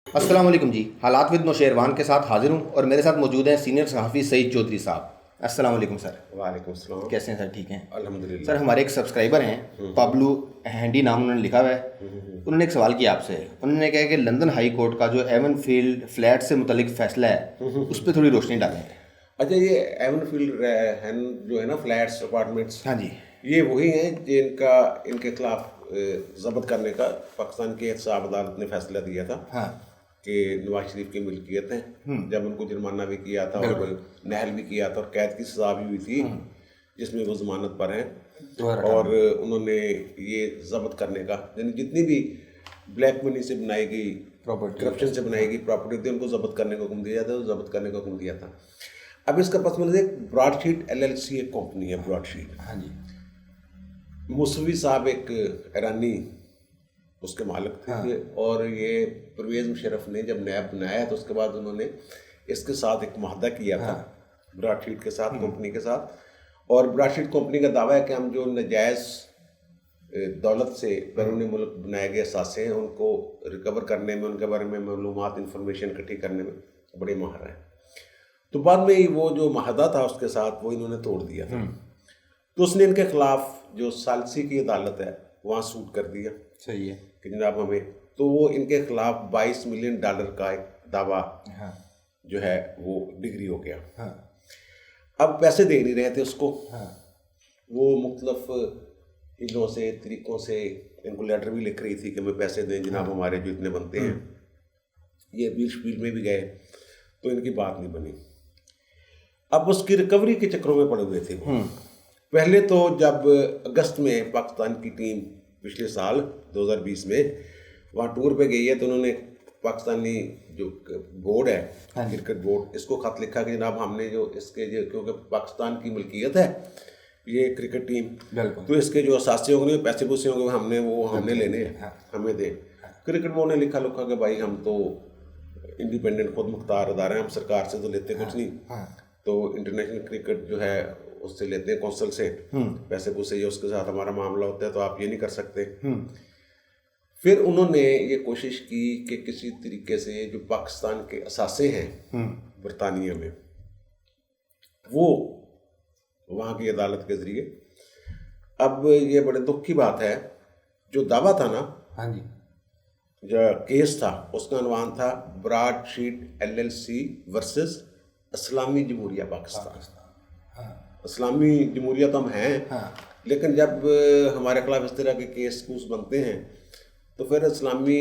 अस्सलाम वालेकुम जी। हालात विद नौशेरवान के साथ हाजिर हूँ और मेरे साथ मौजूद हैं सीनियर सहाफ़ी सईद चौधरी साहब। अस्सलाम वालेकुम सर। वालेकुम सलाम। कैसे हैं सर? ठीक हैं सर। अल्हम्दुलिल्लाह। हमारे एक सब्सक्राइबर हैं पब्लू हैंडी, नाम उन्होंने लिखा हुआ है। उन्होंने एक सवाल किया आपसे। उन्होंने कहा कि लंदन हाई कोर्ट का जो एवन फील्ड फ्लैट से मुतलिक फ़ैसला है उस पर थोड़ी रोशनी डालें। अच्छा, ये एवनफील्ड है जो है ना, फ्लैट्स अपार्टमेंट्स, हाँ जी। ये वही हैं जिनका इनके खिलाफ जब्त करने का पाकिस्तान की एहतसाब अदालत ने फैसला दिया था हाँ कि नवाज शरीफ की मिल्कियत है। जब उनको जुर्माना भी किया था और बिल्कुल। नहल भी किया था और कैद की सजा भी हुई थी, जिसमें वो जमानत पर हैं। 2018 और उन्होंने ये जब्त करने का, यानी जितनी भी ब्लैक मनी से बनाई गई, प्रॉपर्टी करप्शन से बनाई गई प्रॉपर्टी थी, उनको जब्त करने का हुक्म दिया था, जब्त करने का हुक्म दिया था। अब इसका पस मंजर एक ब्रॉडशीट LLC एक कंपनी है, ब्रॉडशीट। हाँ जी। मुसवी साहब एक ईरानी उसके मालिक थे। और ये परवेज़ मुशर्रफ ने जब नैब बनाया तो उसके बाद उन्होंने इसके साथ एक मुआहदा किया था, ब्रॉडशीट के साथ, कंपनी के साथ। और ब्रॉडशीट कंपनी का दावा है कि हम जो नाजायज़ दौलत से बैरून मुल्क बनाए गए असासे हैं उनको रिकवर करने में, उनके बारे में मालूमात, इंफॉर्मेशन इकट्ठी करने में बड़े माहिर हैं। तो बाद में वो जो माहदा था उसके साथ वो इन्होंने तोड़ दिया था। तो उसने इनके खिलाफ जो सालसी की अदालत है वहाँ सूट कर दिया सही है। कि जनाब हमें, तो वो इनके खिलाफ $22 मिलियन का एक दावा हाँ जो है वो डिग्री हो गया। हाँ अब पैसे दे नहीं रहे थे उसको। हाँ वो मुख्तलफ इनों से, तरीक़ों से इनको लेटर भी लिख रही थी कि हमें पैसे दें जनाब, हमारे जो इतने बनते हैं। ये अपील शपील में भी गए तो इनकी बात नहीं बनी। अब उसकी रिकवरी के चक्रों में पड़े हुए थे वो। पहले तो जब अगस्त में पाकिस्तान की टीम पिछले साल 2020 में वहाँ टूर पे गई है तो उन्होंने पाकिस्तानी जो बोर्ड है, क्रिकेट बोर्ड, इसको खत लिखा कि जनाब हमने जो इसके जो, क्योंकि पाकिस्तान की मिल्कियत है ये क्रिकेट टीम, तो इसके जो असासे होंगे, पैसे पूसे होंगे, हमने लेने हैं, हमें दे। क्रिकेट बोर्ड ने लिखा लुखा कि भाई हम तो इंडिपेंडेंट खुद मुख्तार अदारा हैं, हम सरकार से तो लेते कुछ नहीं, तो इंटरनेशनल क्रिकेट जो है उससे लेते हैं, कौंसल से पैसे पूसे, ये उसके साथ हमारा मामला होता है, तो आप ये नहीं कर सकते। फिर उन्होंने ये कोशिश की कि किसी तरीके से जो पाकिस्तान के असासे हैं बरतानिया में, वो वहाँ की अदालत के ज़रिए, अब ये बड़े दुख की बात है, जो दावा था ना, हाँ जी, जो केस था उसका अनवान था ब्रॉडशीट LLC वर्सेस इस्लामी जमहूरिया पाकिस्तान। इस्लामी जमहूरिया तो हम हैं, लेकिन जब हमारे खिलाफ इस तरह के केस कूस बनते हैं तो फिर इस्लामी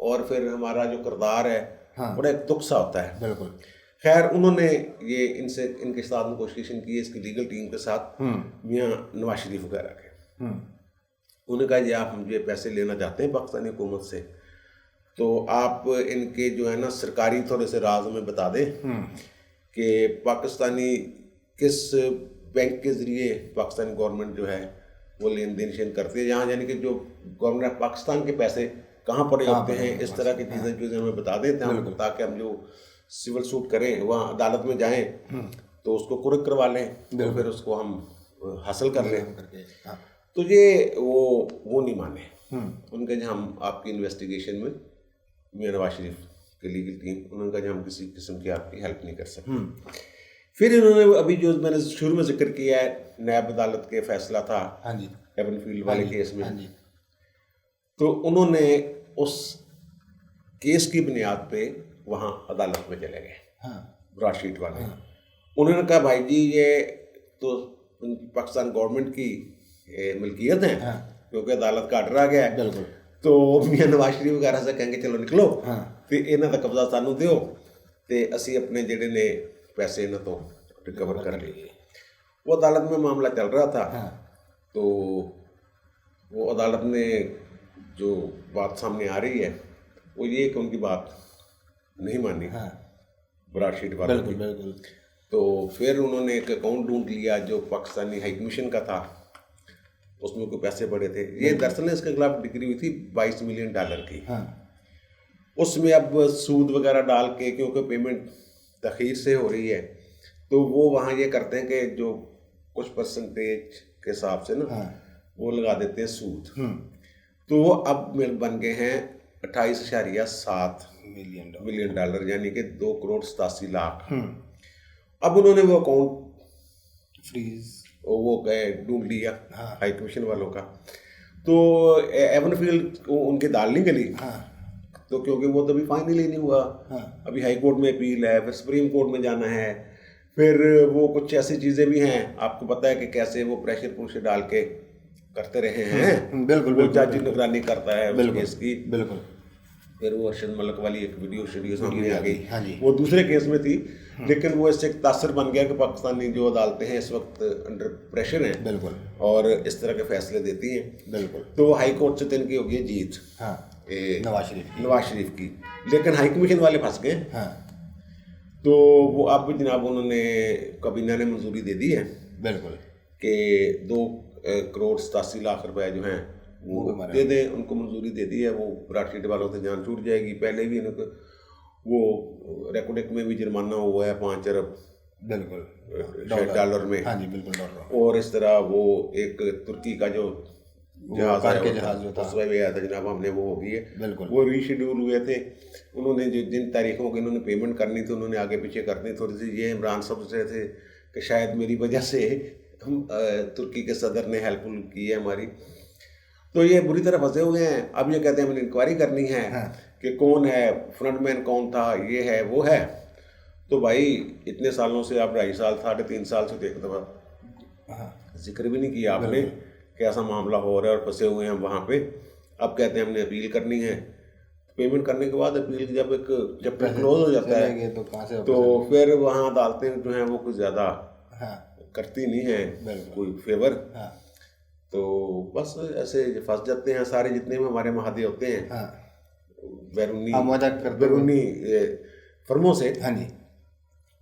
और फिर हमारा जो किरदार है बड़ा एक दुख सा होता है। बिल्कुल। खैर, उन्होंने ये इनके साथ में कोशिश की, इसकी लीगल टीम के साथ, मियाँ नवाज शरीफ वगैरह के। उन्होंने कहा जी आप मुझे पैसे लेना चाहते हैं पाकिस्तानी हुकूमत से, तो आप इनके जो है ना सरकारी थोड़े से राज में बता दें कि पाकिस्तानी किस बैंक के ज़रिए पाकिस्तानी गवर्नमेंट जो है वो लेन देन शेन करती है, यहाँ यानी कि जो गवर्नमेंट ऑफ पाकिस्तान के पैसे कहाँ पड़े होते हैं, इस तरह की चीज़ें हमें बता देते हैं, ताकि हम जो सिविल सूट करें वहाँ अदालत में जाएं तो उसको कुर्क करवा लें, तो फिर उसको हम हासिल कर लें। तो ये वो नहीं माने। उनके जो हम आपकी इन्वेस्टिगेशन में मियाँ नवाज शरीफ की लीगल टीम, उन्होंने कहा हम किसी किस्म की आपकी हेल्प नहीं कर सकते। फिर इन्होंने अभी जो मैंने शुरू में जिक्र किया है, नैब अदालत के फैसला था एवनफील्ड वाले केस में, तो उन्होंने उस केस की बुनियाद पे वहाँ अदालत में चले गए, ब्रॉडशीट वाले। उन्होंने कहा भाई जी ये तो पाकिस्तान गवर्नमेंट की मिल्कियत है, क्योंकि अदालत का आर्डर आ गया है, तो मियाँ नवाज शरीफ वगैरह से कहेंगे चलो निकलो, फिर इन्हों का कब्जा सानू दो, तो असी अपने जेडे ने पैसे इन्हों तो रिकवर कर लिए। वो अदालत में मामला चल रहा था, तो वो अदालत में जो बात सामने आ रही है वो ये कि उनकी बात नहीं मानी ब्रॉडशीट वालों की। तो फिर उन्होंने एक अकाउंट ढूंढ लिया जो पाकिस्तानी हाई कमीशन का था, उसमें कोई पैसे पड़े थे। ये दरअसल इसके खिलाफ डिग्री हुई थी $22 मिलियन की। उसमें अब सूद वगैरह डाल के, क्योंकि पेमेंट तखीर से हो रही है, तो वो वहाँ ये करते हैं कि जो कुछ परसेंटेज के हिसाब से ना वो लगा देते हैं सूद। तो वो अब बन गए हैं 28.7 $1 मिलियन डॉलर, यानी कि 2,87,00,000। अब उन्होंने वो अकाउंट फ्रीज वो ढूंढ लिया हाँ। हाई कमीशन वालों का। तो एवनफील्ड उनके दाल नहीं गली, तो क्योंकि वो तो अभी फाइनल ही नहीं हुआ, अभी हाई कोर्ट में अपील है, फिर सुप्रीम कोर्ट में जाना है, फिर वो कुछ ऐसी चीज़ें भी हैं, आपको पता है कि कैसे वो प्रेशर पुश डाल के करते रहे हैं। बिल्कुल वो जज निगरानी करता है उस केस की। बिल्कुल। फिर वो अर्शद मलिक वाली एक वीडियो सामने आ गई, हाँ जी। वो दूसरे केस में थी, लेकिन वो इससे एक तासर बन गया कि पाकिस्तानी जो अदालतें हैं इस वक्त अंडर प्रेशर हैं बिल्कुल, और इस तरह के फैसले देती हैं। बिल्कुल। तो हाई कोर्ट से तो इनकी हो गई जीत, हाँ, ए, नवाज शरीफ की, लेकिन हाई कमीशन वाले फंस गए। हाँ, तो वो अब जनाब उन्होंने काबीना ने मंजूरी दे दी है बिल्कुल कि 2,87,00,000 रुपए जो हैं वो दे दें, उनको मंजूरी दे दी है। वो ब्राडशीट वालों से जान छूट जाएगी। पहले भी इनको वो रेकोडेक में भी जुर्माना हुआ है 5 अरब बिल्कुल डॉलर में। हाँ जी, बिल्कुल डॉलर। और इस तरह वो एक तुर्की का जो जहाज जो था उसमें भी आया था जनाब, हमने वो हो गई है, बिल्कुल। वो रीशेड्यूल हुए थे। उन्होंने जिन तारीखों की इन्होंने पेमेंट करनी थी उन्होंने आगे पीछे करनी। थोड़ी सी ये इमरान साहब से थे कि शायद मेरी वजह से हम तुर्की के सदर ने हेल्पफुल की है हमारी, तो ये बुरी तरह फंसे हुए हैं। अब ये कहते हैं हमें इंक्वायरी करनी है कि कौन है फ्रंटमैन, कौन था, ये है वो है। तो भाई इतने सालों से आप 2.5 साल 3.5 साल से एक दफ़ा जिक्र भी नहीं किया आपने कैसा मामला हो रहा है और फंसे हुए हैं वहाँ पे। अब कहते हैं हमने अपील करनी है। पेमेंट करने के बाद अपील जब एक चैप्टर क्लोज हो जाता है तो फिर वहाँ अदालतें जो हैं वो कुछ ज़्यादा करती नहीं हैं कोई फेवर। तो बस ऐसे फंस जाते हैं सारे जितने भी हमारे महादे होते हैं बैरूनी फर्मों से। हाँ जी,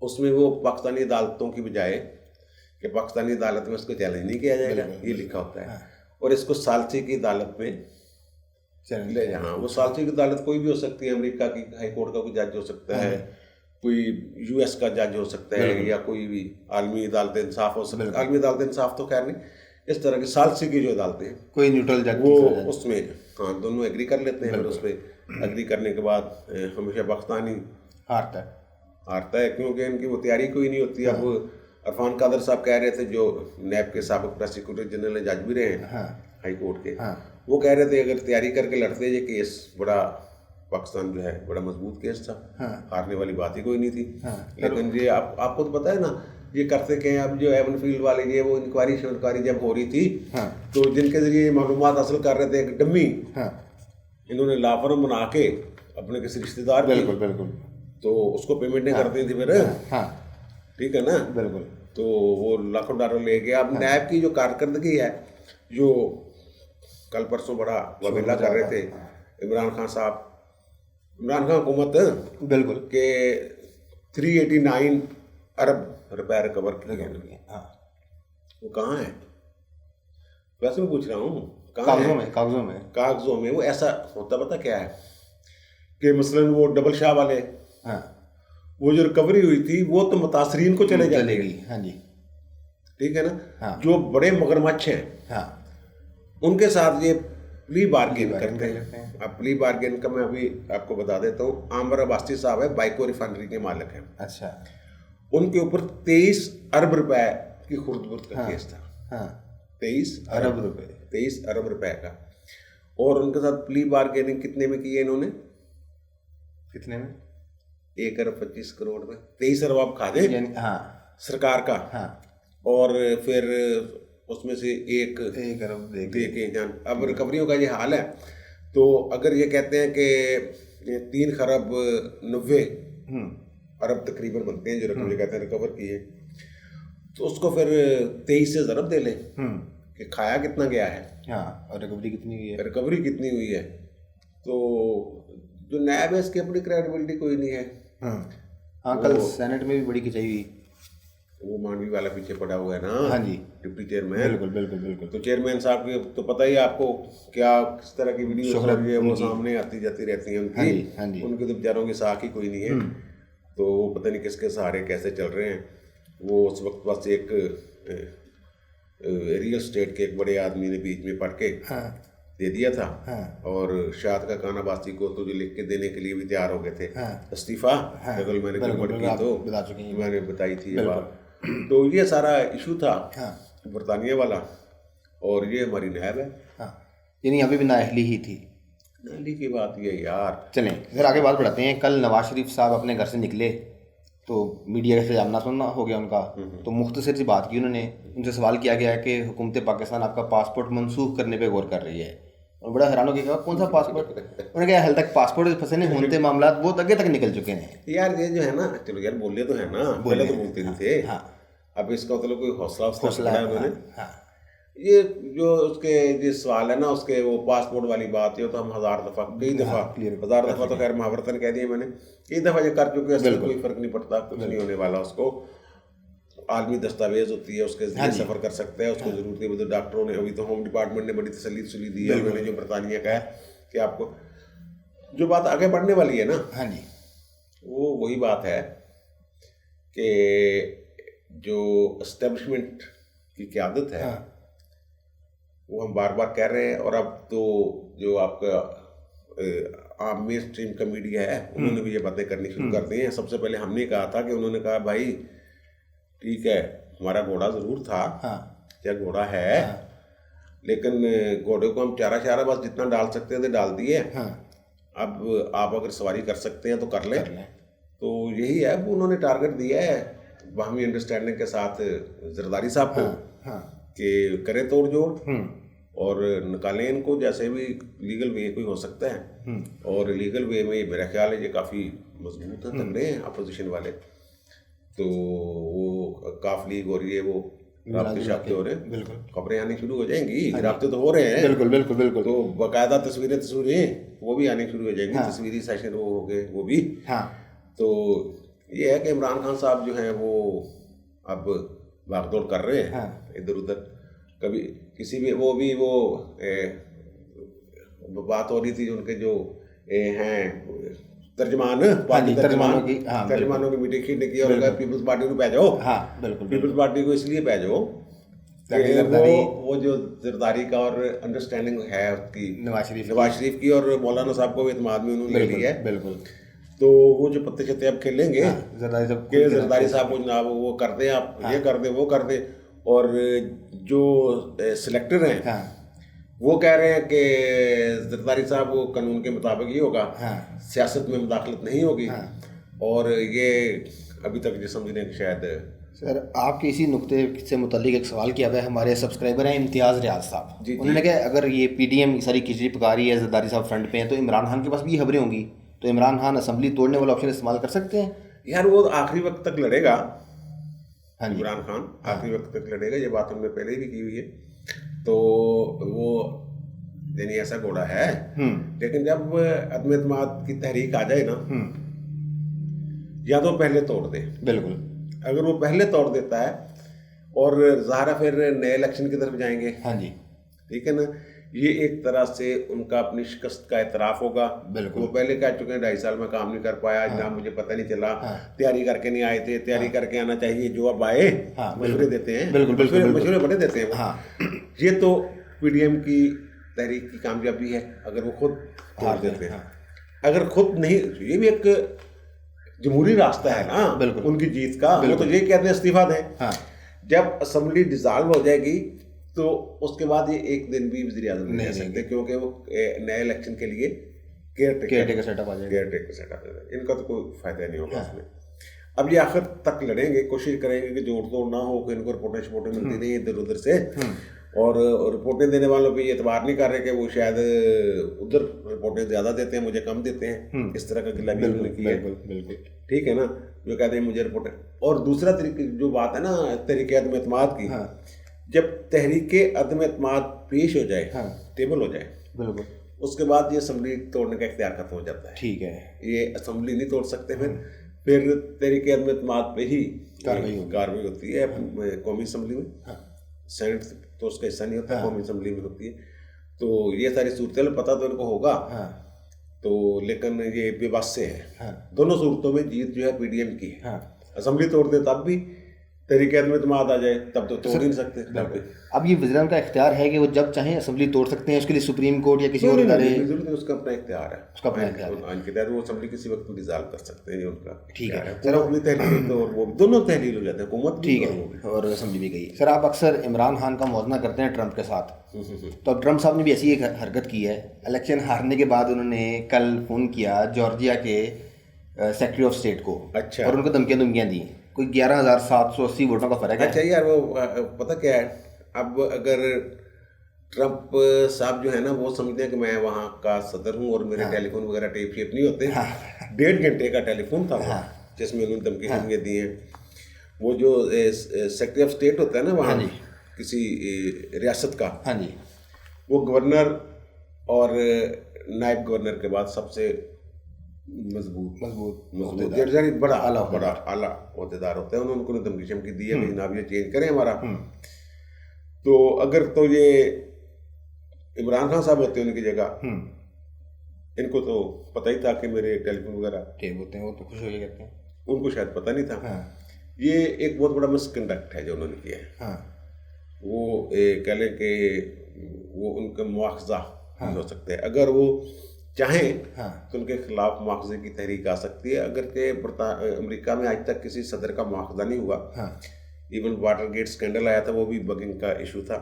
उसमें वो पाकिस्तानी अदालतों की बजाय कि पाकिस्तानी अदालत में उसको चैलेंज नहीं किया जाएगा ये लिखा होता है, और इसको सालसी की अदालत में ले जाना। वो सालसी की अदालत कोई भी हो सकती है, अमेरिका की हाई कोर्ट का कोई जज हो सकता है, कोई यूएस का जज हो सकता है, या कोई भी आलमी अदालत इंसाफ हो सकता है। आलमी अदालत इंसाफ तो खैर नहीं, इस तरह की सालसी की जो अदालतें हैं कोई न्यूट्रल जज वो उसमें दोनों एग्री कर लेते हैं। फिर उस पर एग्री करने के बाद हमेशा पाकिस्तानी हारता है क्योंकि इनकी वो तैयारी कोई नहीं होती। अब अरफान कादर साहब कह रहे थे जो नैब के साबिक प्रोसिक्यूटर जनरल जज भी रहे हैं हाई कोर्ट के, वो कह रहे थे अगर तैयारी करके लड़ते ये केस बड़ा पाकिस्तान जो है बड़ा मजबूत केस था, हारने वाली बात ही कोई नहीं थी। लेकिन ये आपको तो पता है ना ये करते क्या हैं। अब जो एवनफील्ड वाले ये वो इंक्वायरी जब हो रही थी तो जिनके जरिए मालूमात हासिल कर रहे थे एक डम्मी इन्होंने ला फर्म बना के अपने किसी रिश्तेदार बिल्कुल तो उसको पेमेंट नहीं करती थी फिर। ठीक है ना, बिल्कुल। तो वो लाखों डॉलर ले गया। अब नैब की जो कारकर्दगी है, जो कल परसों बड़ा वबीला कर रहे थे इमरान खान साहब, इमरान खान हुकूमत बिल्कुल के 389 अरब रुपए रिकवर किए हैं। वो कहाँ है? वैसे मैं पूछ रहा हूँ कागजों में वो ऐसा होता पता क्या है कि मसलन वो डबल शाह वाले वो जो रिकवरी हुई थी वो तो मुतासरीन को चले जाएगी। हाँ जी, ठीक है ना। जो बड़े मगरमच्छ हैं उनके साथ ये प्ली बार्गेन करते हैं। अब प्ली बार्गेन का मैं अभी आपको बता देता हूँ। आमर अब्बासी साहब है, बाइको रिफाइनरी के मालिक हैं। अच्छा, उनके ऊपर 23 अरब रुपए की खुर्द-बुर्द का केस था। 23 अरब रुपए का। और उनके साथ प्ली बार्गेनिंग कितने में की है इन्होंने? कितने में? 1 अरब 25 करोड़ में। 23 अरब आप खा दें सरकार का, और फिर उसमें से 1 अरब दे के जान। अब रिकवरियों का ये हाल है। तो अगर ये कहते हैं कि 3 खरब 90 अरब तकरीबन बनते हैं जो रकम ये कहते हैं रिकवर की है, तो उसको फिर 23 से ज़रब दे लें कि खाया कितना गया है और रिकवरी कितनी हुई है। तो जो नैब है इसकी अपनी क्रेडिबिलिटी कोई नहीं है। कल सेनेट में भी बड़ी खिंचाई हुई, वो मांडवी वाला पीछे पड़ा हुआ है ना। हाँ जी, डिप्टी चेयरमैन। बिल्कुल। तो चेयरमैन साहब की तो पता ही आपको क्या किस तरह की वीडियो वो सामने आती जाती रहती है उनकी। उनके तो बेचारों की साख ही कोई नहीं है। तो वो पता नहीं किसके सहारे कैसे चल रहे हैं। वो उस वक्त बस एक रियल स्टेट के एक बड़े आदमी ने बीच में पढ़ के दे दिया था। हाँ। और शाद का खान अब्बासी को तो जो लिख के देने के लिए भी तैयार हो गए थे हाँ। इस्तीफा, हाँ। अगर मैंने बिल्कुल, गड़बड़ बिल्कुल, की आप तो बता चुके हैं। मैंने बताई थी ये बिल्कुल। बात। तो ये सारा इशू था हाँ। बरतानिया वाला, और ये हमारी नैब है। हाँ, यानी अभी भी नाअहली ही थी। नाली की बात ये यार। चलें फिर आगे बात बढ़ाते हैं। कल नवाज शरीफ साहब अपने घर से निकले तो मीडिया से आमना सामना हो गया उनका। तो मुख्तसर सी बात की उन्होंने, उनसे सवाल किया गया है कि हुकूमत पाकिस्तान आपका पासपोर्ट मनसूख करने पे गौर कर रही है। और बड़ा हैरान हो गया, कहा कौन सा पासपोर्ट? उन्होंने कहा हाल तक पासपोर्ट फंसे नहीं होते, मामला बहुत आगे तक निकल चुके हैं। यार ये जो है ना, चलो यार बोले तो है ना, पहले तो बोलते नहीं थे। हाँ। अब इसका मतलब कोई हौसला हौसला है है, उन्होंने। हाँ। ये जो उसके जो सवाल है ना, उसके वो पासपोर्ट वाली बात है, तो हम हजार दफा हजार दफा तो खैर महावरतन कह दिए मैंने, कई दफा ये कर चुके हैं, कोई फर्क नहीं पड़ता, कुछ नहीं होने वाला। उसको आलमी दस्तावेज होती है, उसके जरिए सफर कर सकते हैं। उसको जरूरत नहीं, तो डॉक्टरों ने, अभी तो होम डिपार्टमेंट ने बड़ी तसल्ली दी है उन्होंने, जो बरतानिया का है कि आपको जो बात आगे बढ़ने वाली है ना, हाँ जी, वो वही बात है कि जो एस्टेब्लिशमेंट की क़यादत है, हाँ। वो हम बार बार कह रहे हैं। और अब तो जो आपका आम मेन स्ट्रीम का मीडिया है, उन्होंने भी ये बातें करनी शुरू कर दी हैं। सबसे पहले हमने कहा था कि उन्होंने कहा भाई ठीक है, हमारा घोड़ा ज़रूर था, हाँ। या घोड़ा है, लेकिन घोड़े को हम चारा शारा बस जितना डाल सकते थे डाल दिए। हाँ। अब आप अगर सवारी कर सकते हैं तो कर लें। तो यही है, वो उन्होंने टारगेट दिया है बाहमी अंडरस्टैंडिंग के साथ जरदारी साहब को, हाँ। कि करें तोड़ जोड़ और निकालें इनको, जैसे भी लीगल वे कोई हो सकता है। और लीगल वे में मेरा ख्याल है ये काफ़ी मजबूत है, तगड़े हैं अपोजिशन वाले। तो वो काफ लीग हो रही है, वो राब्ते शाब्ते हो रहे हैं, बिल्कुल खबरें आनी शुरू हो जाएंगी, राब्ते तो हो रहे हैं, बिल्कुल बिल्कुल बिल्कुल। तो बाकायदा तस्वीरें वो भी आनी शुरू हो जाएंगी। तस्वीरी सेशन वो हो गए, वो भी। हाँ। तो ये है कि इमरान खान साहब जो हैं वो अब भागदौड़ कर रहे हैं इधर उधर। कभी किसी भी वो बात हो रही थी, उनके जो हैं तर्जमान, पार्टी तर्जमानों की मीटिंग शीट की, और पीपल्स पार्टी को भेजो। हाँ बिल्कुल। पीपल्स पार्टी को इसलिए भेजो वो जो जरदारी का और अंडरस्टैंडिंग है उसकी नवाज शरीफ की और मौलाना साहब को इत्मीनान में उन्होंने ले लिया है। बिल्कुल। तो वो जो पत्ते छत्ते अब खेलेंगे, जरदारी साहब को जनाब वो कर दे, आप ये कर दे, वो कर दे। और जो सिलेक्टर हैं वो कह रहे हैं कि जरदारी साहब वो कानून के मुताबिक ही होगा, सियासत में मुदाखलत नहीं होगी। और ये अभी तक जो समझ रहे हैं कि शायद। सर आपके इसी नुक्ते से मुतल्लिक एक सवाल किया हुआ है, हमारे सब्सक्राइबर हैं इम्तियाज़ रियाज साहब। उन्होंने कहा अगर ये PDM सारी खिचड़ी पका रही है, जरदारी साहब फ्रंट पे हैं, तो इमरान खान के पास भी ये खबरें होंगी, तो इमरान खान असम्बली तोड़ने वाला ऑप्शन इस्तेमाल कर सकते हैं? यार वो आखिरी वक्त तक लड़ेगा। इमरान खान आखिरी वक्त तक लड़ेगा, ये बात हमने पहले भी की हुई है। तो वो यानी ऐसा घोड़ा है, लेकिन जब अदम एतमाद की तहरीक आ जाए ना, या तो पहले तोड़ दे। बिल्कुल। अगर वो पहले तोड़ देता है और ज़ाहिर फिर नए इलेक्शन की तरफ जाएंगे। हाँ जी, ठीक है ना। ये एक तरह से उनका अपनी शिकस्त का एतराफ़ होगा। बिल्कुल। वो पहले कह चुके हैं 2.5 साल में काम नहीं कर पाया, जनाब मुझे पता नहीं चला, तैयारी करके नहीं आए थे, तैयारी करके आना चाहिए। जो अब आए मशवरे देते हैं, मशवरे बड़े देते हैं। ये तो PDM की तहरीक की कामयाबी है अगर वो खुद तोड़ देते हैं। अगर खुद नहीं, ये भी एक जमहूरी रास्ता है ना उनकी जीत का। वो तो ये कहते हैं इस्तीफा दें। जब असम्बली डिसॉल्व हो जाएगी तो उसके बाद ये एक दिन भी वज़ीर आज़म नहीं रह सकते, क्योंकि वो नए इलेक्शन के लिए केयर सेटअप आ जाएगा। इनका तो कोई फायदा नहीं होगा उसमें। अब ये आखिर तक लड़ेंगे, कोशिश करेंगे कि जोड़ तोड़ ना हो, कि इनको रिपोर्टें मिलती नहीं इधर उधर से। और रिपोर्टें देने वालों पे ये एतबार नहीं कर रहे कि वो शायद उधर रिपोर्टें ज़्यादा देते हैं, मुझे कम देते हैं। इस तरह का गिला भी उन्होंने किया है। बिल्कुल ठीक है ना, जो कहते हैं मुझे रिपोर्टें। और दूसरा तरीके जो बात है ना तहरीक अदम एतमाद की, जब तहरीक अदम एतमाद पेश हो जाए, टेबल हो जाए, बिल्कुल, उसके बाद ये असम्बली तोड़ने का इख्तियार खत्म हो जाता है। ठीक है, ये असम्बली नहीं तोड़ सकते। फिर तहरीक अदम एतमाद पे ही कार्रवाई होती है कौमी असम्बली में। सेनेट तो उसका हिस्सा नहीं होता, कौमी असम्बली में होती है। तो ये सारी सूरतें पता तो इनको होगा। तो लेकिन ये बेबस से है। दोनों सूरतों में जीत जो है PDM की है। असम्बली तोड़ दे तब भी, तहरीक-ए-अदम इत्तेमाद आ जाए तब तो तोड़ ही नहीं सकते। अब ये वज़ीर-ए-आज़म का इख्तियार है कि वो जब चाहें असेंबली तोड़ सकते हैं, उसके लिए सुप्रीम कोर्ट या किसी और इदारे, जरूरत नहीं, उसका अपना इख्तियार है, उसका अपना इख्तियार है। आइन के तहत वो असेंबली किसी वक्त भी डिसॉल्व कर सकते हैं, ये उनका ठीक है सर। अपनी तहरीर तो वो दोनों तहरीर हो जाते हैं, हुकूमत भी ठीक है और असेंबली भी गई। सर आप अक्सर इमरान खान का मौजना करते हैं ट्रंप के साथ, तो अब ट्रंप साहब ने भी ऐसी एक हरकत की है। इलेक्शन हारने के बाद उन्होंने कल फ़ोन किया जॉर्जिया के सेक्रेटरी ऑफ स्टेट को, अच्छा, और उनको धमकियाँ दी, कोई 11,780 वोटों का फ़र्क है। अच्छा यार, वो पता क्या है, अब अगर ट्रंप साहब जो है ना, वो समझते हैं कि मैं वहाँ का सदर हूँ और मेरे टेलीफोन वगैरह टेप शेप नहीं होते। 1.5 घंटे का टेलीफोन था वहाँ, जिसमें उन्होंने धमकी दी है। वो जो सेक्रेटरी ऑफ स्टेट होता है ना वहाँ किसी रियासत का, हाँ जी, वो गवर्नर और नायब गवर्नर के बाद सबसे मजबूत यानी बड़ा आला ओहदेदार होता है। उन्होंने उनको धमकी चमकी दी है कि जनाब ये चेंज करें हमारा। तो अगर तो ये इमरान खान साहब होते उनकी जगह, इनको तो पता ही था कि मेरे टेलीफोन वगैरह टेप होते हैं, वो तो खुश हो कहते हैं, उनको शायद पता नहीं था। ये एक बहुत बड़ा मिसकंडक्ट है जो उन्होंने किया है। वो कह लें कि वो उनका मुआवजा हो सकता है, अगर वो चाहें तो उनके खिलाफ मुआवजे की तहरीक आ सकती है। अगर के अमेरिका में आज तक किसी सदर का मुआवजा नहीं हुआ, इवन वाटरगेट स्कैंडल आया था, वो भी बगिंग का इशू था।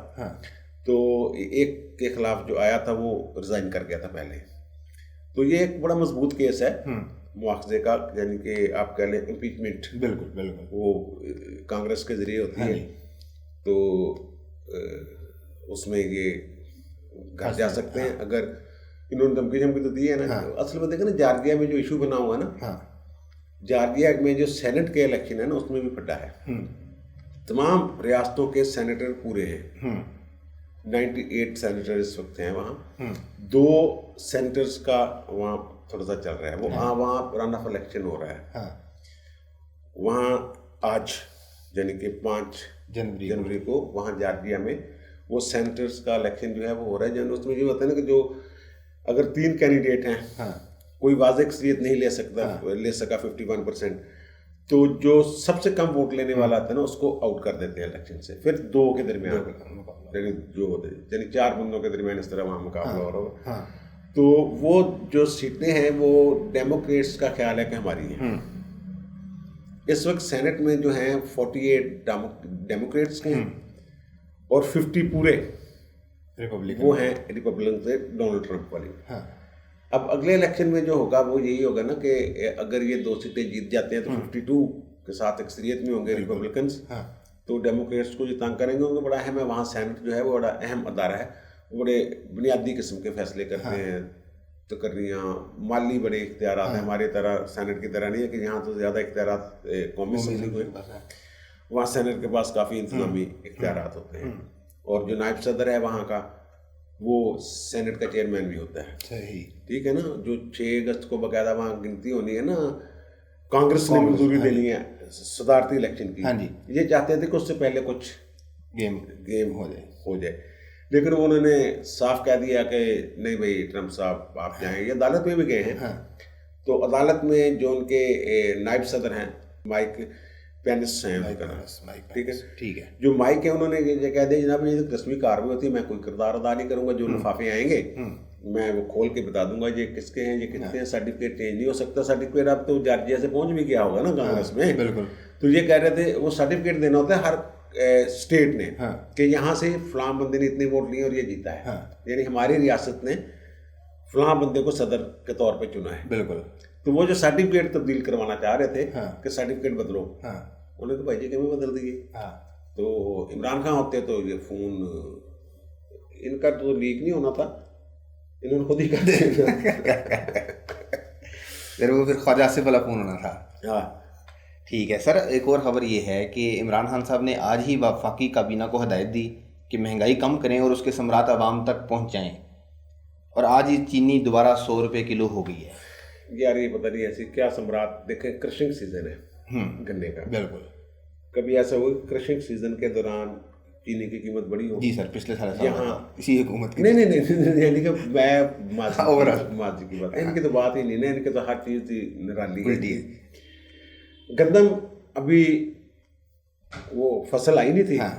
तो एक के खिलाफ जो आया था वो रिजाइन कर गया था पहले। तो ये एक बड़ा मजबूत केस है मुआवजे का, यानी कि आप कह लें इम्पीचमेंट। बिल्कुल वो कांग्रेस के जरिए होती है, तो उसमें ये घर जा सकते हैं। अगर इन्होंने धमकी तो दी है ना। असल में देखो ना, जॉर्जिया में जो इशू बना हुआ है ना, जॉर्जिया में जो सेनेट के इलेक्शन है ना, उसमें भी फटा है। तमाम रियासतों के सेनेटर पूरे हैं, 98 सेनेटर इस वक्त हैं वहाँ। 2 सेनेटर्स का वहाँ थोड़ा सा चल रहा है, वो वहाँ रन ऑफ इलेक्शन हो रहा है। वहाँ आज यानी कि 5 जनवरी को वहाँ जॉर्जिया में वो सेनेटर्स का इलेक्शन जो है वो हो रहा है। उसमें ये होता है ना कि जो अगर 3 कैंडिडेट हैं, कोई वाज़ेह अक्सरियत नहीं ले सका 51%, तो जो सबसे कम वोट लेने वाला आता है ना, उसको आउट कर देते हैं इलेक्शन से। फिर 2 के दरमियान जो होते हैं, यानी 4 बंदों के दरमियान इस तरह वहाँ मुकाबला हो रहा है। तो वो जो सीटें हैं वो डेमोक्रेट्स का ख्याल है कि हमारी हैं। इस वक्त सेनेट में जो हैं 48 डेमोक्रेट्स के हैं और 50 पूरे रिपब्लिकन, वो हैं रिपब्लिकन से डोनाल्ड ट्रंप वाली। अब अगले इलेक्शन में जो होगा वो यही होगा ना कि अगर ये 2 सीटें जीत जाते हैं तो 52 के साथ अक्सरियत में होंगे रिपब्लिकन्स, तो डेमोक्रेट्स को जो तंग करेंगे उनको बड़ा अहम है। वहाँ सेनेट जो है वो बड़ा अहम अदारा है, वो बड़े बुनियादी किस्म के फैसले करते हैं। तो यहाँ माली बड़े इख्तियार हैं, हमारे तरह सेनेट की तरह नहीं है कि यहाँ तो ज़्यादा इख्तियार कौमी असम्बली को है, वहाँ सेनेट के पास काफ़ी इंतजामी इख्तियार होते हैं। और जो नायब सदर है वहाँ का, वो सेनेट का चेयरमैन भी होता है। सही, ठीक है ना। जो 6 अगस्त को बाकायदा वहाँ गिनती होनी है ना, कांग्रेस ने मंजूरी देनी है सदारती इलेक्शन की। ये चाहते थे कि उससे पहले कुछ गेम हो जाए, लेकिन उन्होंने साफ कह दिया कि नहीं भाई ट्रंप साहब आप जाएं। ये अदालत में भी गए हैं। तो अदालत में जो उनके नायब सदर हैं माइक पेनिस हैं, ठीक है, जो माइक है, उन्होंने ये कह दिया जनाब ये तो रस्मी कार्रवाई होती है, मैं कोई किरदार अदा नहीं करूंगा। जो लिफाफे आएंगे मैं वो खोल के बता दूंगा ये किसके हैं, ये किसके हैं। सर्टिफिकेट चेंज नहीं हो सकता। सर्टिफिकेट अब तो जॉर्जिया से पहुंच भी गया होगा ना कांग्रेस में। बिल्कुल। तो ये कह रहे थे वो सर्टिफिकेट देना होता है हर स्टेट ने, कि यहाँ से फलां बंदे ने इतने वोट लिए और ये जीता है, यानी हमारी रियासत ने फलां बंदे को सदर के तौर पे चुना है। बिल्कुल। तो वो जो सर्टिफिकेट तब्दील करवाना चाह रहे थे कि सर्टिफिकेट बदलो, उन्होंने तो भाई जी क्यों बदल दिए। तो इमरान खान होते तो ये फ़ोन इनका तो लीक नहीं होना था, इन्होंने खुद ही कर दिया। फिर ख्वाजा आसिफ वाला फ़ोन होना था। ठीक है सर, एक और ख़बर ये है कि इमरान खान साहब ने आज ही वफाकी काबीना को हदायत दी कि महंगाई कम करें और उसके समरात आवाम तक पहुँचाएँ, और आज ही चीनी दोबारा 100 रुपये किलो हो गई है। यार ये पता नहीं ऐसी क्या समरात, देखें क्रशिंग सीजन है गन्ने का। बिल्कुल। कभी ऐसा हुआ क्रशिंग सीजन के दौरान चीनी की कीमत बढ़ी हो? जी सर, पिछले साल यहाँ इसी हुकूमत की। नहीं, यानी कि मैं माजी की बात, इनकी तो बात ही नहीं ना, इनके तो हर चीज़ निराली है। गंदम अभी वो फसल आई नहीं थी, हाँ।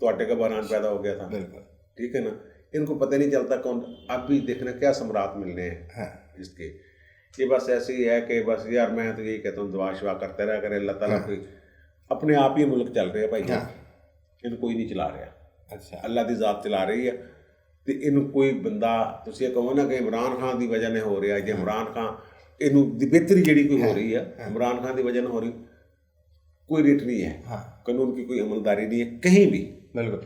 तो आटे का बहरान पैदा हो गया था। बिल्कुल। ठीक है ना, इनको पता नहीं चलता कौन, अब भी देखना क्या सम्राट मिलने हैं हाँ। इसके। ये बस ऐसे ही है कि बस यार मैं तो यही कहता हूँ दुआ शुआ करते रहा करें अल्लाह ताला की, अपने आप ही मुल्क चल रहे हैं भाई। हाँ। इनको कोई नहीं चला रहा, अच्छा। अल्लाह की ज़ात चला रही है। तो इन कोई बंदा तुम ये कहो ना कि इमरान खान की वजह ने हो रहा है, इमरान खान इन बेहतरी जी कोई हो रही है, इमरान खान की वजह ने हो रही, कोई रेट नहीं है। हाँ। कानून की कोई अमलदारी नहीं है कहीं भी। बिल्कुल।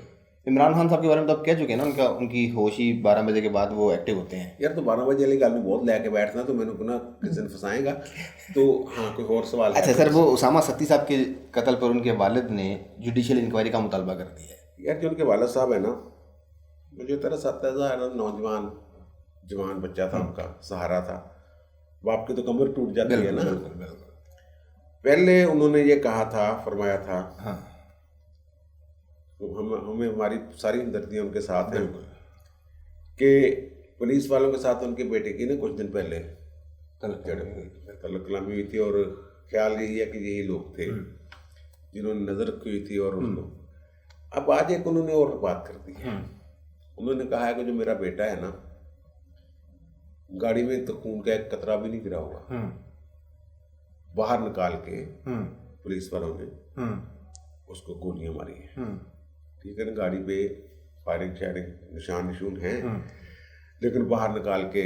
इमरान खान साहब के बारे में तो आप कह चुके हैं ना, उनकी होश ही 12 बजे के बाद वो एक्टिव होते हैं। यार तो 12 बजे वाली गल में बहुत लैके बैठना, तो मैंने ना किसी दिन फंसाएगा। तो हाँ, कोई और सवाल है? अच्छा सर, वो उसामा सत्ती साहब के कत्ल पर उनके वालिद ने जुडिशियल इंक्वायरी का मुतालबा कर दिया है। यार जो उनके वालिद साहब है ना, मुझे तरस आता है, नौजवान जवान बच्चा था, उनका सहारा था, बाप की तो कमर टूट जाती है ना। बिल्कुल बिल्कुल। पहले उन्होंने ये कहा था, फरमाया था, हाँ। तो हमें हमारी सारी हमदर्दियाँ उनके साथ हैं कि पुलिस वालों के साथ उनके बेटे की ना कुछ दिन पहले तलब कलामी हुई थी, और ख्याल यही है कि यही लोग थे जिन्होंने नज़र रखी हुई थी। और उसको अब आज एक उन्होंने और बात कर दी है। उन्होंने कहा है कि जो मेरा बेटा है ना, गाड़ी में तो खून का एक कतरा भी नहीं गिरा हुआ, बाहर निकाल के पुलिस वालों ने उसको गोलियां मारी हैं। ठीक है ना, गाड़ी पे फायरिंग शायरिंग निशान हैं, लेकिन बाहर निकाल के,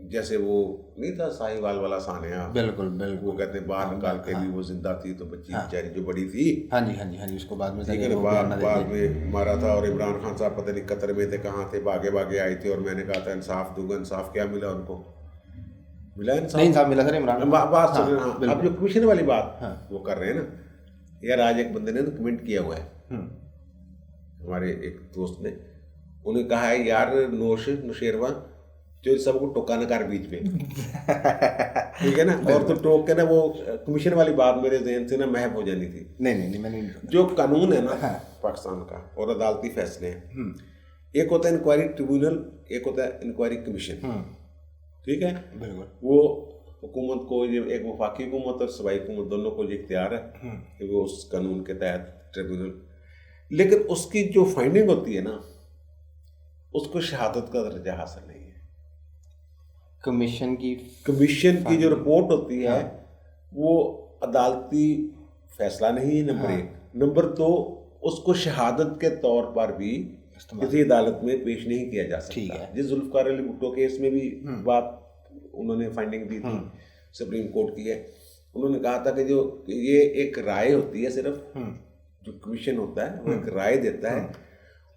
जैसे वो नहीं था साहिवाल वाला सानिया, बिल्कुल बिल्कुल, वो कहते हैं बाहर निकाल के भी वो जिंदा थी, तो बच्ची बेचारी जो बड़ी थी, हाँ जी हाँ जी हाँ जी, उसको बाद में ठीक है ना, बाद में मारा था। और इमरान खान साहब पता नहीं कतर में थे, कहाँ थे, भागे भागे आए थे, और मैंने कहा था इंसाफ दूंगा। इंसाफ क्या मिला उनको? मिला इंसाफ? इंसाफ मिला सर इमरान। बात सुन रहे हैं। अब जो कमीशन वाली बात वो कर रहे हैं ना यार, आज एक बंदे ने कमेंट किया हुआ है, हमारे एक दोस्त ने, उन्हें कहा है यार नौशेरवा जो सबको टोका न कर बीच में। ठीक है ना, और तो टोक के ना वो कमीशन वाली बात मेरे जहन से ना महव हो जानी थी। नहीं मैंने जो कानून है ना पाकिस्तान का और अदालती फैसले हैं, एक होता है इंक्वायरी ट्रिब्यूनल, एक होता है इंक्वायरी कमीशन। ठीक है, बिल्कुल। वो हुकूमत को, ये एक वफाकी हुकूमत और सूबाई हुकूमत दोनों को ये इख्तियार है कि वो उस कानून के तहत ट्रिब्यूनल, लेकिन उसकी जो फाइंडिंग होती है ना, उसको शहादत का दर्जा हासिल नहीं है। कमीशन की जो रिपोर्ट होती है वो अदालती फैसला नहीं है, नंबर एक। नंबर दो, उसको शहादत के तौर पर भी किसी अदालत में पेश नहीं किया जा सकता। जिस जुल्फकार अली भुट्टो केस में भी बात उन्होंने फाइंडिंग दी थी, सुप्रीम कोर्ट की है, उन्होंने कहा था कि जो ये एक राय होती है, सिर्फ जो कमीशन होता है वो एक राय देता है,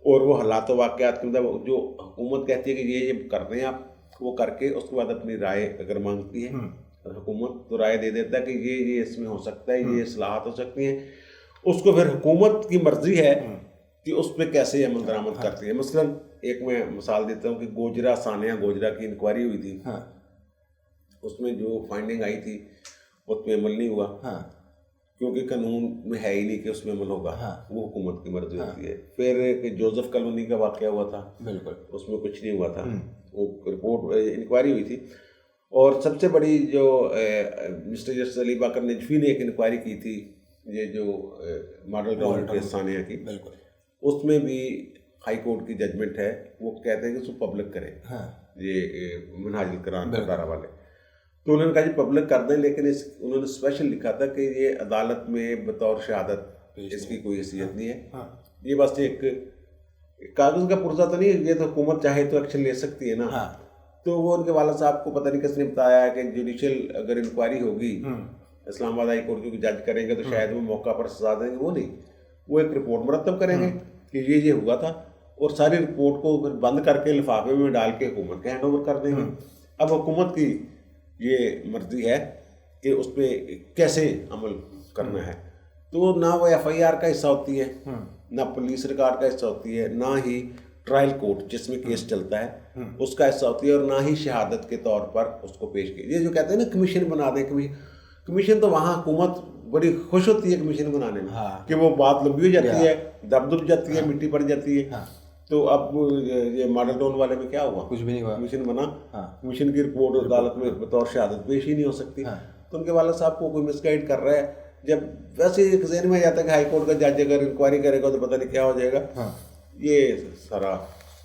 और वो हालात वाक़यात के मतलब जो हुकूमत कहती है कि ये कर रहे हैं आप, वो करके उसके बाद अपनी राय अगर मांगती है हुकूमत, तो राय दे देता है कि ये इसमें हो सकता है, ये इस्लाहत हो सकती हैं। उसको फिर हुकूमत की मर्जी है कि उस पर कैसे अमल दरामद करती है। मसलन एक मैं मिसाल देता हूँ कि सानिया गोजरा की इंक्वायरी हुई थी, उसमें जो फाइंडिंग आई थी उसमें अमल नहीं हुआ, क्योंकि कानून में है ही नहीं कि उसमें अमल होगा, वो हुकूमत की मर्जी होती है। फिर जोसेफ कॉलोनी का वाक़या हुआ था, बिल्कुल, उसमें कुछ नहीं हुआ था, वो रिपोर्ट इंक्वायरी हुई थी। और सबसे बड़ी जो मिस्टर जस्टिस अली बाकर नजफी ने एक इंक्वायरी की थी, ये जो मॉडल टाउन केस सानिया की, बिल्कुल, उसमें भी हाई कोर्ट की जजमेंट है, वो कहते हैं कि उसको पब्लिक करें, ये मनहाजुल कुरान बटारा वाले, तो उन्होंने कहा जी पब्लिक कर दें, लेकिन उन्होंने स्पेशल लिखा था कि ये अदालत में बतौर शहादत इसकी कोई हैसियत नहीं है, ये बस एक कागज़ का पुर्जा तो नहीं है, ये तो हुकूमत चाहे तो एक्शन ले सकती है ना। तो वो उनके वाला साहब को पता नहीं किसने बताया कि जुडिशियल अगर इंक्वायरी होगी इस्लामाबाद हाई कोर्ट की जज करेंगे तो शायद वो मौका पर सजा देंगे, वो नहीं, वो एक रिपोर्ट मुरतब करेंगे कि ये हुआ था, और सारी रिपोर्ट को फिर बंद करके लिफाफे में डाल के हुकूमत के हैंड ओवर कर देंगे। अब हुकूमत की ये मर्जी है कि उस पर कैसे अमल करना है। तो ना वो FIR का हिस्सा होती है, ना पुलिस रिकॉर्ड का हिस्सा होती है, ना ही ट्रायल कोर्ट जिसमें केस चलता है उसका हिस्सा होती है, और ना ही शहादत के तौर पर उसको पेश किया। ये जो कहते हैं ना कमीशन बना दें, कमीशन तो वहाँ हुकूमत बड़ी खुश होती है कमीशन बनाने में, कि वो बात लंबी हो जाती है, दब जाती है, मिट्टी पड़ जाती है। तो अब ये मॉडल टाउन वाले में क्या हुआ? कुछ भी नहीं हुआ। कमीशन बना, कमीशन की रिपोर्ट अदालत में बतौर शहादत पेश ही नहीं हो सकती। तो उनके वाला साहब को कोई मिसगाइड कर रहा है जब वैसे एक जहन में जाता है कि हाई कोर्ट का जज अगर इंक्वायरी करेगा तो पता नहीं क्या हो जाएगा। ये सारा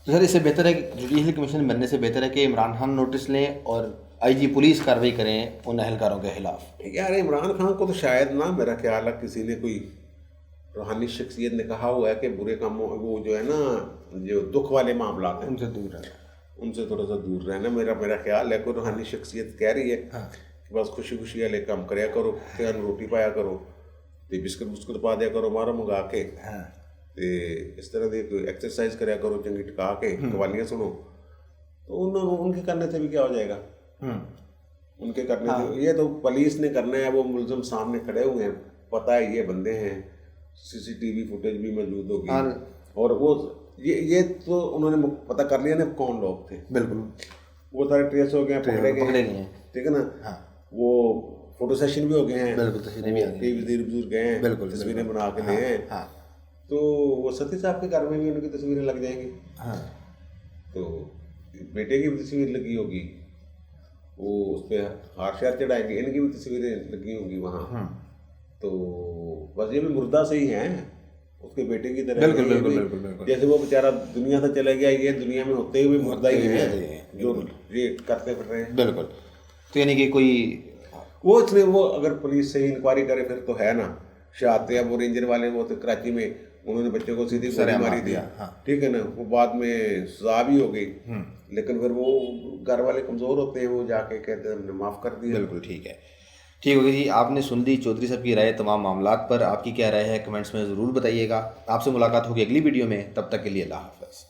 तो सर इससे बेहतर है कि जुडिशल कमीशन बनने से बेहतर है कि इमरान खान नोटिस लें और आईजी पुलिस कार्रवाई करें उन अहलकारों के खिलाफ। यार इमरान खान को तो शायद ना, मेरा ख्याल है किसी ने कोई रूहानी शख्सियत ने कहा हुआ है कि बुरे कामों, वो जो है ना जो दुख वाले मामला हैं उनसे दूर रहना, उनसे थोड़ा सा दूर रहना। मेरा ख्याल है कोई रूहानी शख्सियत कह रही है कि बस खुशी खुशी वाले काम कराया करो, त्यान रोटी पाया करो, तो बिस्कुट बुस्कुट पा दिया करो मारो मंगा के, तो इस तरह की कोई एक्सरसाइज कराया करो चंगी टिका के, कवालियाँ सुनो, तो उनके करने से भी क्या हो जाएगा। उनके करने से ये तो पुलिस ने करना है, वो मुलजम सामने खड़े हुए हैं, पता है ये बंदे हैं, सीसीटीवी फुटेज भी मौजूद होगी, और वो ये तो उन्होंने पता कर लिया ना कौन लोग थे। बिल्कुल, वो सारे ट्रेस हो गए, पकड़े गए, ठीक है ना। वो फोटो सेशन भी हो गए हैं, बिल्कुल, तस्वीरें भी आ गई, वजीर बुजुर्ग गए हैं, बिल्कुल तस्वीरें बना के लिए हैं। तो वो सती साहब के घर में भी उनकी तस्वीरें लग जाएंगी। तो बेटे की भी तस्वीर लगी होगी, वो उस पर हार शार चढ़ाएंगे, इनकी भी तस्वीरें लगी होंगी वहाँ। तो बस ये भी मुर्दा से ही हैं, उसके बेटे की तरह। बिल्कुल। जैसे वो बेचारा दुनिया से चला गया, ये दुनिया में होते हुए मुर्दा ही है जो ये करते फिर रहे हैं। बिल्कुल। तो यानी कि कोई वो इसलिए वो अगर पुलिस से ही इंक्वायरी करे फिर तो है ना। शाहते अब वो रेंजर वाले वो तो कराची में उन्होंने बच्चे को सीधी गोली मारी थी, ठीक है ना, वो बाद में सजा भी हो गई, लेकिन फिर वो घर वाले कमज़ोर होते हैं, वो जाके कहते हैं हमने माफ़ कर दिया। बिल्कुल ठीक है, ठीक होगी जी। आपने सुन ली चौधरी साहब की राय तमाम मामलात पर। आपकी क्या राय है कमेंट्स में ज़रूर बताइएगा। आपसे मुलाकात होगी अगली वीडियो में, तब तक के लिए अल्लाह हाफ़िज़।